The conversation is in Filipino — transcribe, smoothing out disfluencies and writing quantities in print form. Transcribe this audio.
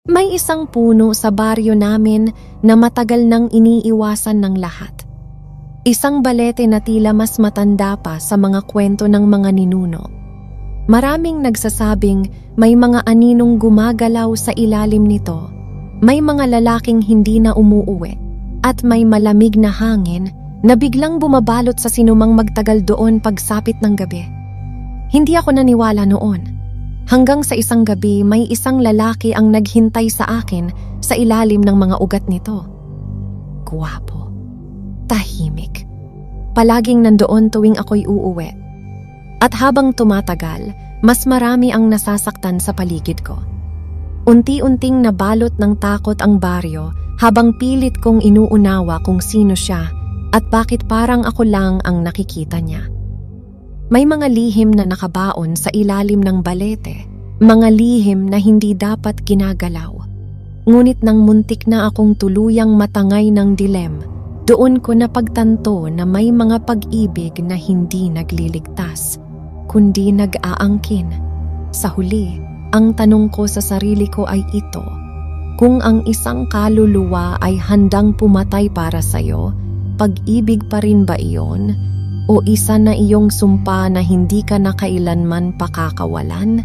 May isang puno sa baryo namin na matagal nang iniiwasan ng lahat. Isang balete na tila mas matanda pa sa mga kwento ng mga ninuno. Maraming nagsasabing may mga aninong gumagalaw sa ilalim nito, may mga lalaking hindi na umuuwi, at may malamig na hangin na biglang bumabalot sa sinumang magtagal doon pagsapit ng gabi. Hindi ako naniwala noon. Hanggang sa isang gabi, may isang lalaki ang naghintay sa akin sa ilalim ng mga ugat nito. Guwapo, tahimik, palaging nandoon tuwing ako'y uuwi. At habang tumatagal, mas marami ang nasasaktan sa paligid ko. Unti-unting nabalot ng takot ang baryo habang pilit kong inuunawa kung sino siya at bakit parang ako lang ang nakikita niya. May mga lihim na nakabaon sa ilalim ng balete, mga lihim na hindi dapat ginagalaw. Ngunit nang muntik na akong tuluyang matangay ng dilem, doon ko napagtanto na may mga pag-ibig na hindi nagliligtas, kundi nag-aangkin. Sa huli, ang tanong ko sa sarili ko ay ito: kung ang isang kaluluwa ay handang pumatay para sa'yo, pag-ibig pa rin ba iyon? O isa na iyong sumpa na hindi ka na kailanman pakakawalan?